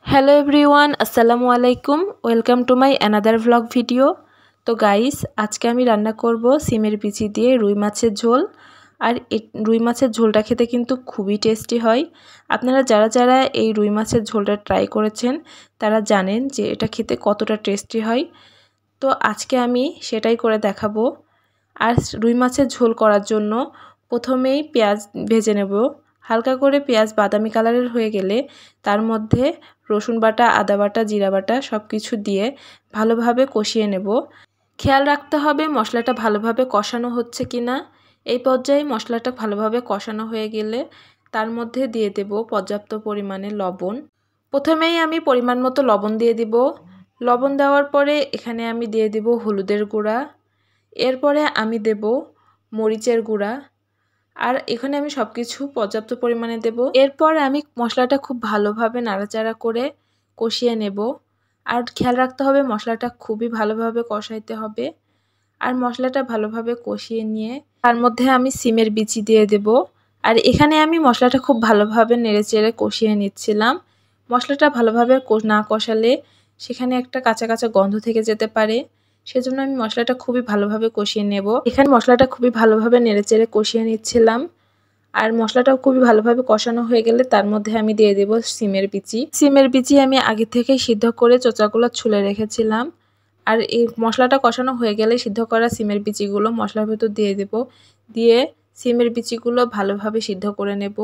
Hello everyone, আসসালামু আলাইকুম। Welcome to my another vlog video. তো গাইস, আজকে আমি রান্না করব সিমের বিচি দিয়ে রুই মাছের ঝোল। আর রুই মাছের ঝোলটা খেতে কিন্তু খুবই টেস্টি হয়। আপনারা যারা যারা এই রুই মাছের ঝোলটা ট্রাই করেছেন তারা জানেন যে এটা খেতে কতটা টেস্টি হয়। তো আজকে আমি সেটাই করে দেখাবো। আর রুই মাছের ঝোল করার জন্য প্রথমেই পেঁয়াজ ভেজে নেব। হালকা করে পেঁয়াজ বাদামি কালারের হয়ে গেলে তার মধ্যে রসুন বাটা, আদা বাটা, জিরা বাটা সব কিছু দিয়ে ভালোভাবে কষিয়ে নেব। খেয়াল রাখতে হবে মশলাটা ভালোভাবে কষানো হচ্ছে কিনা। এই পর্যায়ে মশলাটা ভালোভাবে কষানো হয়ে গেলে তার মধ্যে দিয়ে দেব পর্যাপ্ত পরিমাণে লবণ। প্রথমেই আমি পরিমাণ মতো লবণ দিয়ে দিব। লবণ দেওয়ার পরে এখানে আমি দিয়ে দেব হলুদের গুঁড়া। এরপরে আমি দেব মরিচের গুঁড়া। আর এখানে আমি সব কিছু পর্যাপ্ত পরিমাণে দেব। এরপর আমি মশলাটা খুব ভালোভাবে নাড়াচাড়া করে কষিয়ে নেব। আর খেয়াল রাখতে হবে মশলাটা খুবই ভালোভাবে কষাইতে হবে। আর মশলাটা ভালোভাবে কষিয়ে নিয়ে তার মধ্যে আমি সিমের বিচি দিয়ে দেব। আর এখানে আমি মশলাটা খুব ভালোভাবে নেড়েচেড়ে কষিয়ে নিচ্ছিলাম। মশলাটা ভালোভাবে না কষালে সেখানে একটা কাঁচা কাঁচা গন্ধ থেকে যেতে পারে। সেজন্য আমি মশলাটা খুবই ভালোভাবে কষিয়ে নেব। এখানে মশলাটা খুবই ভালোভাবে নেড়েচেড়ে কষিয়ে নিচ্ছিলাম। আর মশলাটাও খুবই ভালোভাবে কষানো হয়ে গেলে তার মধ্যে আমি দিয়ে দেব সিমের বিচি। সিমের বিচি আমি আগে থেকে সিদ্ধ করে চোচাগুলো ছুলে রেখেছিলাম। আর এই মশলাটা কষানো হয়ে গেলে সিদ্ধ করা সিমের বিচিগুলো মশলার ভেতর দিয়ে দেব। দিয়ে সিমের বিচিগুলো ভালোভাবে সিদ্ধ করে নেব।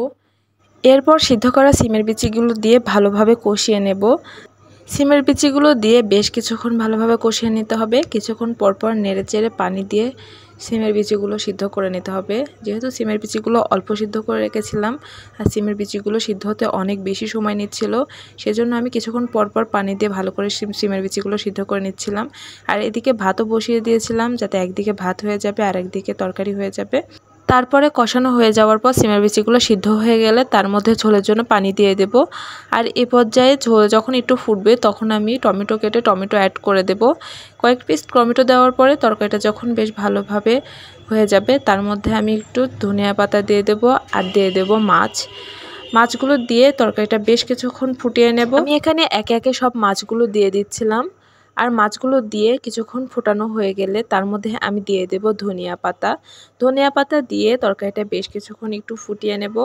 এরপর সিদ্ধ করা সিমের বিচিগুলো দিয়ে ভালোভাবে কষিয়ে নেব। সিমের বিচিগুলো দিয়ে বেশ কিছুক্ষণ ভালোভাবে কষিয়ে নিতে হবে। কিছুক্ষণ পরপর নেড়েচেড়ে পানি দিয়ে সিমের বিচিগুলো সিদ্ধ করে নিতে হবে। যেহেতু সিমের বিচিগুলো অল্প সিদ্ধ করে রেখেছিলাম আর সিমের বিচিগুলো সিদ্ধ হতে অনেক বেশি সময় নিচ্ছিল, সেজন্য আমি কিছুক্ষণ পরপর পানি দিয়ে ভালো করে সিমের বিচিগুলো সিদ্ধ করে নিচ্ছিলাম। আর এদিকে ভাতও বসিয়ে দিয়েছিলাম যাতে একদিকে ভাত হয়ে যাবে আর একদিকে তরকারি হয়ে যাবে। তারপরে কষানো হয়ে যাওয়ার পর সিমের বিচিগুলো সিদ্ধ হয়ে গেলে তার মধ্যে ঝোলের জন্য পানি দিয়ে দেব। আর এ পর্যায়ে ঝোল যখন একটু ফুটবে তখন আমি টমেটো কেটে টমেটো অ্যাড করে দেব। কয়েক পিস টমেটো দেওয়ার পরে তরকারিটা যখন বেশ ভালোভাবে হয়ে যাবে তার মধ্যে আমি একটু ধনিয়া পাতা দিয়ে দেব আর দিয়ে দেব মাছগুলো দিয়ে তরকারিটা বেশ কিছুক্ষণ ফুটিয়ে নেব। আমি এখানে একে একে সব মাছগুলো দিয়ে দিচ্ছিলাম। আর মাছগুলো দিয়ে কিছুক্ষণ ফোটানো হয়ে গেলে তার মধ্যে আমি দিয়ে দেব ধনিয়া পাতা দিয়ে তরকারিটা বেশ কিছুক্ষণ একটু ফুটিয়ে নেব।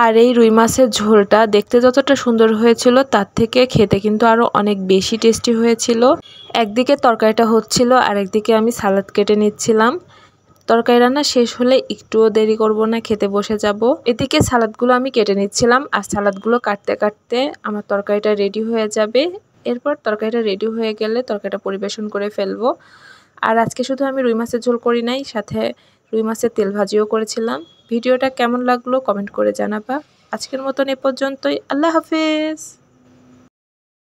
আর এই রুই মাছের ঝোলটা দেখতে যতটা সুন্দর হয়েছিল তার থেকে খেতে কিন্তু আরও অনেক বেশি টেস্টি হয়েছিল। একদিকে তরকারিটা হচ্ছিল আর একদিকে আমি সালাদ কেটে নিচ্ছিলাম। তরকারি রান্না শেষ হলে একটুও দেরি করব না, খেতে বসে যাব। এদিকে সালাদগুলো আমি কেটে নিচ্ছিলাম আর সালাদগুলো কাটতে কাটতে আমার তরকারিটা রেডি হয়ে যাবে। এরপর তরকারিটা রেডি হয়ে গেলে তরকারিটা পরিবেশন করে ফেলবো। আর আজকে শুধু আমি রুই মাছের ঝোল করি নাই, সাথে রুই মাছের তেল ভাজিও করেছিলাম। ভিডিওটা কেমন লাগলো কমেন্ট করে জানাবা। আজকের মতন এ পর্যন্তই। আল্লাহ হাফেজ।